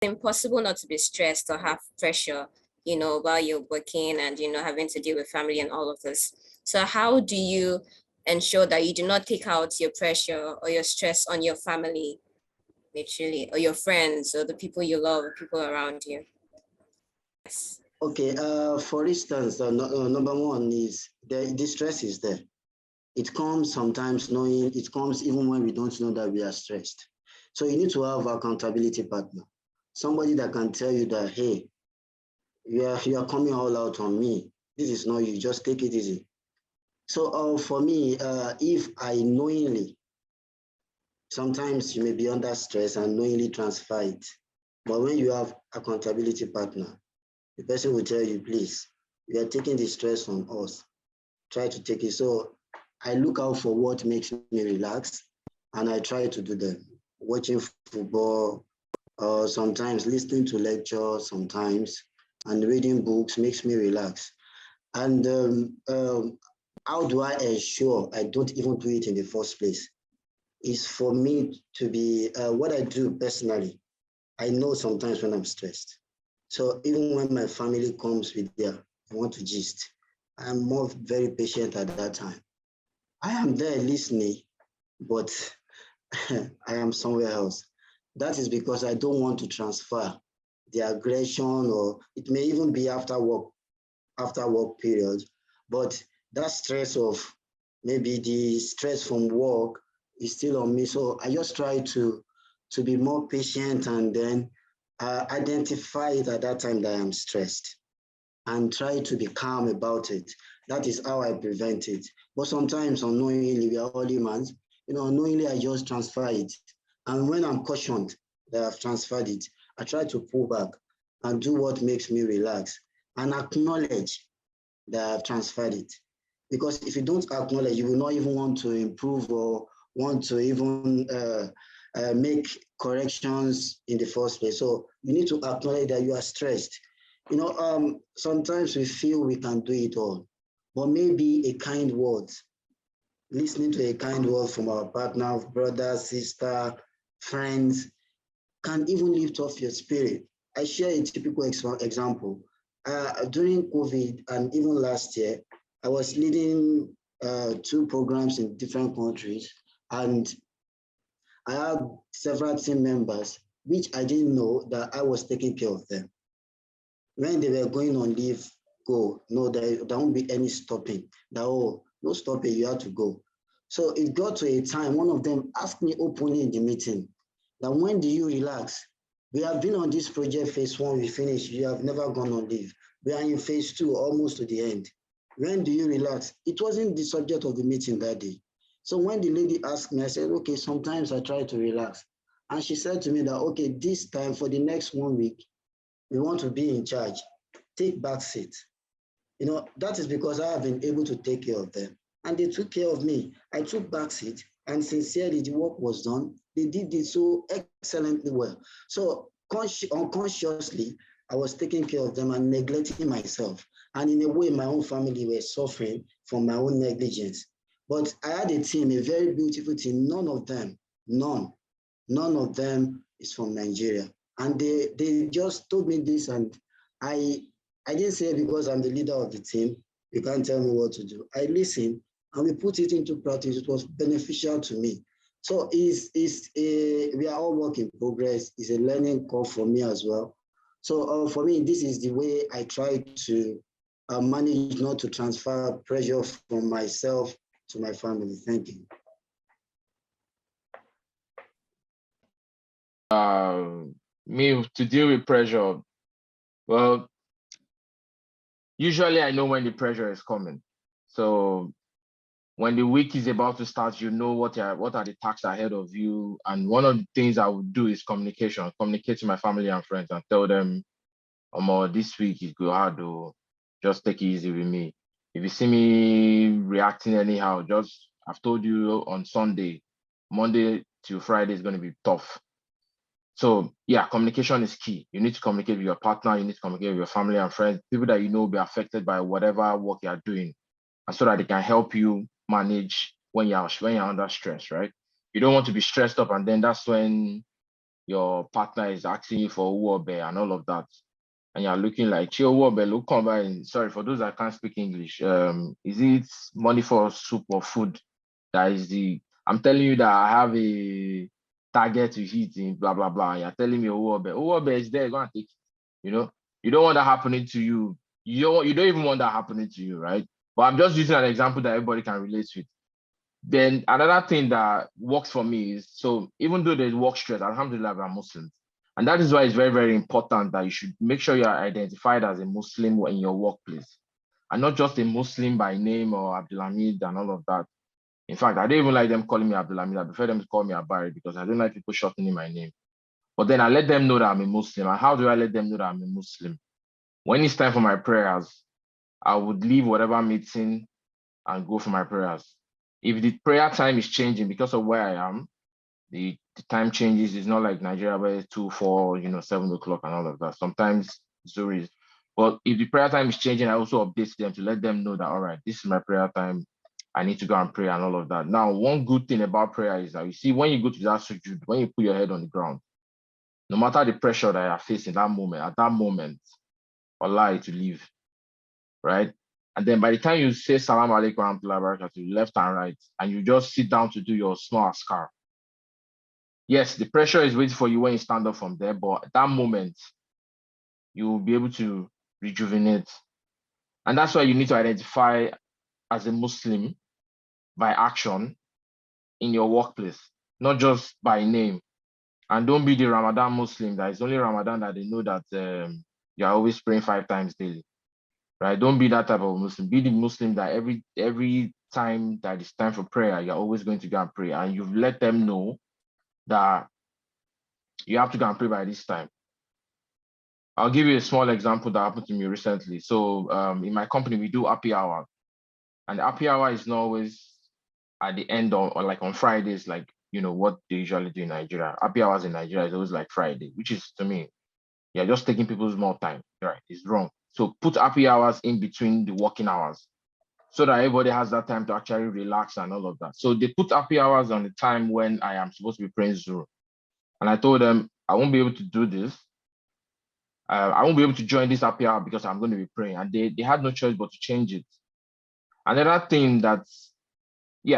impossible not to be stressed or have pressure, while you're working and, having to deal with family and all of this. So how do you ensure that you do not take out your pressure or your stress on your family, literally, or your friends or the people you love, people around you? Yes. Okay, for instance, number one is the stress is there. It comes sometimes knowing, it comes even when we don't know that we are stressed. So you need to have an accountability partner, somebody that can tell you that, hey, you are coming all out on me. This is not you, just take it easy. So for me, if I knowingly, sometimes you may be under stress and knowingly transfer it. But when you have accountability partner, the person will tell you, please, you are taking the stress on us. Try to take it. So I look out for what makes me relax, and I try to do them. Watching football, or sometimes listening to lectures, sometimes, and reading books makes me relax. And how do I ensure I don't even do it in the first place? Is for me to be, what I do personally, I know sometimes when I'm stressed. So even when my family comes with their, I want to gist, I'm more very patient at that time. I am there listening, but I am somewhere else. That is because I don't want to transfer the aggression, or it may even be after work period. But that stress of maybe the stress from work is still on me. So I just try to be more patient, and then identify it at that time that I'm stressed and try to be calm about it. That is how I prevent it. But sometimes unknowingly, we are all humans, unknowingly I just transfer it. And when I'm cautioned that I've transferred it, I try to pull back and do what makes me relax and acknowledge that I've transferred it. Because if you don't acknowledge, you will not even want to improve or want to even make corrections in the first place. So you need to acknowledge that you are stressed. Sometimes we feel we can do it all, but maybe a kind word, listening to a kind word from our partner, brother, sister, friends, can even lift off your spirit. I share a typical example. During COVID and even last year, I was leading 2 programs in different countries, and I had several team members, which I didn't know that I was taking care of them. When they were going on leave, go, no, there won't be any stopping. That, oh, no stopping, you have to go. So it got to a time, one of them asked me openly in the meeting, that when do you relax? We have been on this project phase 1, we finished, you have never gone on leave. We are in phase 2, almost to the end. When do you relax? It wasn't the subject of the meeting that day. So when the lady asked me, I said, okay, sometimes I try to relax. And she said to me that, okay, this time for the next 1 week, we want to be in charge. Take back seat. That is because I have been able to take care of them. And they took care of me. I took back seat, and sincerely, the work was done. They did it so excellently well. So unconsciously, I was taking care of them and neglecting myself. And in a way, my own family were suffering from my own negligence. But I had a team, a very beautiful team. None of them is from Nigeria. And they just told me this, and I didn't say because I'm the leader of the team, you can't tell me what to do. I listened, and we put it into practice. It was beneficial to me. So we are all work in progress. It's a learning curve for me as well. So for me, this is the way I try to manage not to transfer pressure from myself to my family. Thank you. Me to deal with pressure, well, usually I know when the pressure is coming. So when the week is about to start, you know what are the tasks ahead of you. And one of the things I would do is communication. Communicate to my family and friends and tell them, this week is go hard, though. Just take it easy with me. If you see me reacting anyhow, I've told you on Sunday, Monday to Friday is going to be tough. So yeah, communication is key. You need to communicate with your partner, you need to communicate with your family and friends, people that you know will be affected by whatever work you are doing, and so that they can help you manage when you're under stress, right? You don't want to be stressed up, and then that's when your partner is asking you for uobe and all of that, and you're looking like uobe, look come by. Sorry for those that can't speak English. Is it money for soup or food? That is the. I'm telling you that I have a target to hit in blah blah blah. You're telling me uobe. Uobe is there. Go and take it. You know, you don't want that happening to you. You don't even want that happening to you, right? But I'm just using an example that everybody can relate with. Then another thing that works for me is, so even though there's work stress, alhamdulillah, I'm Muslims. And that is why it's very, very important that you should make sure you are identified as a Muslim in your workplace. And not just a Muslim by name or Abdulhamid and all of that. In fact, I don't even like them calling me Abdulhamid. I prefer them to call me Abari because I don't like people shortening my name. But then I let them know that I'm a Muslim. And how do I let them know that I'm a Muslim? When it's time for my prayers, I would leave whatever meeting and go for my prayers. If the prayer time is changing because of where I am, the time changes. It's not like Nigeria where it's 2, 4, 7 o'clock and all of that. Sometimes Zuri. But if the prayer time is changing, I also update them to let them know that, all right, this is my prayer time. I need to go and pray and all of that. Now, one good thing about prayer is that you see, when you go to that sujood, when you put your head on the ground, no matter the pressure that you're facing at that moment, Allah to leave, right? And then by the time you say Salam Alaikum Warahmatullahi Wabarakatuh, left and right, and you just sit down to do your small askar. Yes, the pressure is waiting for you when you stand up from there, but at that moment, you will be able to rejuvenate. And that's why you need to identify as a Muslim by action in your workplace, not just by name. And don't be the Ramadan Muslim that it's only Ramadan that they know that you're always praying 5 times daily. Right? Don't be that type of Muslim. Be the Muslim that every time that it's time for prayer, you're always going to go and pray. And you've let them know that you have to go and pray by this time. I'll give you a small example that happened to me recently. So in my company, we do happy hour. And the happy hour is not always at the end or like on Fridays, like, what they usually do in Nigeria. Happy hours in Nigeria is always like Friday, which is, to me, you're just taking people's more time. Right? It's wrong. So put happy hours in between the working hours so that everybody has that time to actually relax and all of that. So they put happy hours on the time when I am supposed to be praying Zuhr. And I told them, I won't be able to do this. I won't be able to join this happy hour because I'm going to be praying. And they had no choice but to change it. Another thing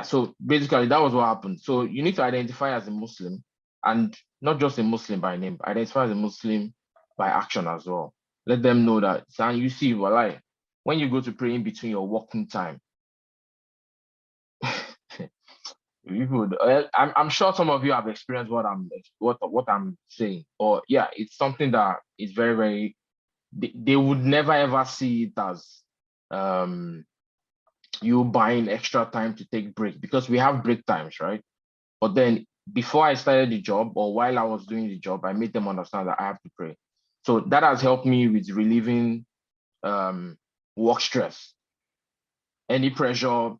so basically that was what happened. So you need to identify as a Muslim, and not just a Muslim by name, identify as a Muslim by action as well. Let them know that, you see, walai, when you go to pray in between your working time, I'm sure some of you have experienced what I'm saying. Or yeah, it's something that is very, very, they would never ever see it as you buying extra time to take break, because we have break times, right? But then before I started the job or while I was doing the job, I made them understand that I have to pray. So that has helped me with relieving work stress. Any pressure,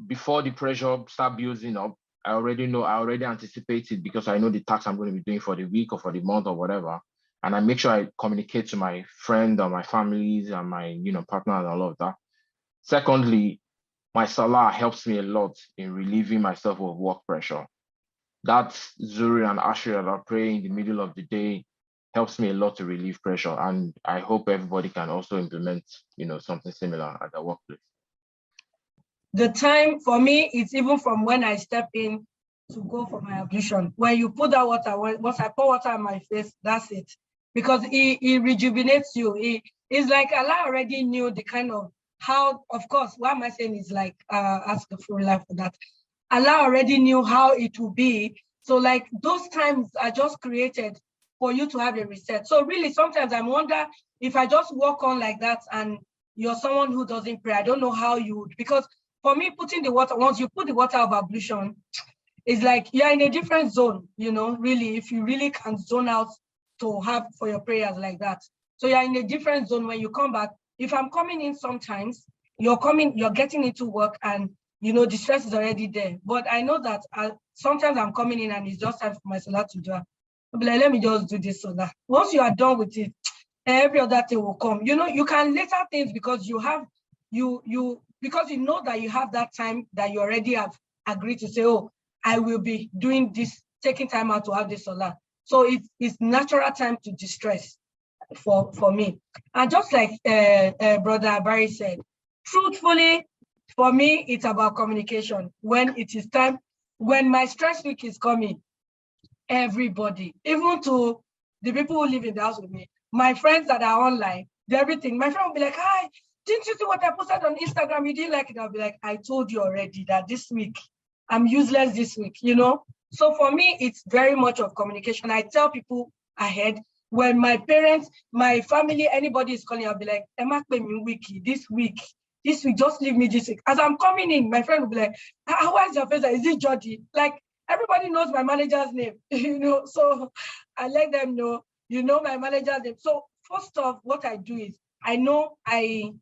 before the pressure start building up, I already anticipate it because I know the tasks I'm going to be doing for the week or for the month or whatever. And I make sure I communicate to my friend or my families and my partner and all of that. Secondly, my salah helps me a lot in relieving myself of work pressure. That Zuri and Ashura that I pray in the middle of the day helps me a lot to relieve pressure. And I hope everybody can also implement, something similar at the workplace. The time for me is even from when I step in to go for my ablution. When you put that water, once I pour water on my face, that's it. Because it rejuvenates you. It's like Allah already knew the kind of how, of course, what am I saying is like, ask for life for that. Allah already knew how it would be. So like those times are just created for you to have a reset. So really, sometimes I wonder if I just walk on like that and you're someone who doesn't pray, I don't know how you would, because for me, putting the water, once you put the water of ablution, it's like you're in a different zone, really, if you really can zone out to have for your prayers like that. So you're in a different zone when you come back. If I'm coming in sometimes, you're getting into work and, the stress is already there. But I know that sometimes I'm coming in and it's just time for my salah to do. I'll be like, let me just do this so that once you are done with it, every other thing will come. You can later things because you have, because you know that you have that time that you already have agreed to say, oh, I will be doing this, taking time out to have this salah. So it's natural time to distress for me. And just like Brother Barry said, truthfully, for me, it's about communication. When it is time, when my stress week is coming, everybody, even to the people who live in the house with me, my friends that are online, everything, my friend will be like, hi, didn't you see what I posted on Instagram? You didn't like it. I'll be like, I told you already that this week, I'm useless this week, you know? So for me, it's very much of communication. I tell people ahead. When my parents, my family, anybody is calling, I'll be like, Emma, pay me wiki this week, just leave me this week. As I'm coming in, my friend will be like, how is your face? Is it Jody? Like, everybody knows my manager's name, you know? So I let them know, you know, my manager's name. So first off, what I do is, I know my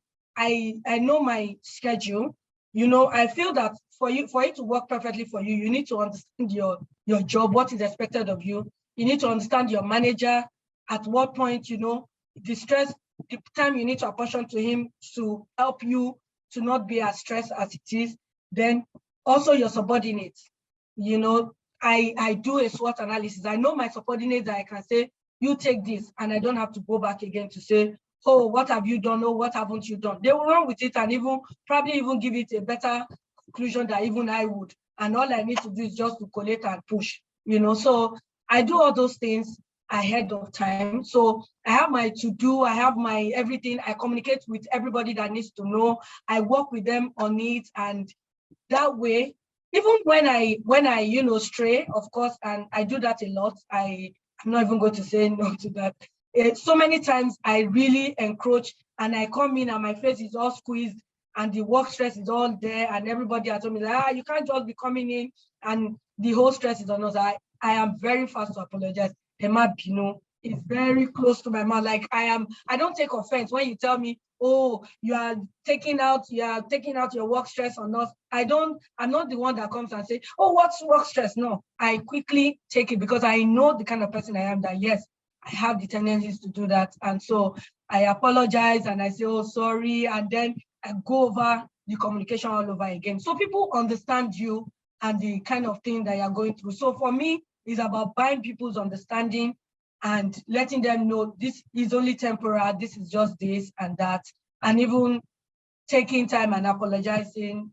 schedule. You know, I feel that for it to work perfectly for you, you need to understand your job, what is expected of you. You need to understand your manager, at what point, you know, the stress, the time you need to apportion to him to help you to not be as stressed as it is. Then also your subordinates. You know, I do a SWOT analysis. I know my subordinates that I can say, you take this, and I don't have to go back again to say, oh, what have you done? Oh, what haven't you done? They will run with it and probably even give it a better conclusion than even I would. And all I need to do is just to collate and push, you know. So I do all those things ahead of time. So I have my to-do, I have my everything. I communicate with everybody that needs to know. I work with them on it, and that way, even when I you know, stray, of course, and I do that a lot. I'm not even going to say no to that. So many times I really encroach, and I come in and my face is all squeezed and the work stress is all there, and everybody has told me that, you can't just be coming in and the whole stress is on us. I am very fast to apologize. Emma Pino is very close to my mouth. Like, I don't take offense when you tell me, oh, you are taking out your work stress on us. I'm not the one that comes and say, oh, what's work stress? No, I quickly take it, because I know the kind of person I am, that yes, I have the tendencies to do that. And so I apologize and I say, oh, sorry. And then I go over the communication all over again. So people understand you and the kind of thing that you're going through. So for me, it's about buying people's understanding and letting them know this is only temporary, this is just this and that, and even taking time and apologizing.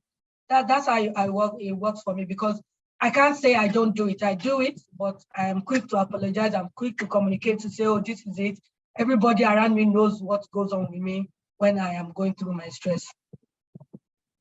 That's how I work. It works for me, because I can't say I don't do it. I do it, but I am quick to apologize. I'm quick to communicate, to say, oh, this is it. Everybody around me knows what goes on with me when I am going through my stress.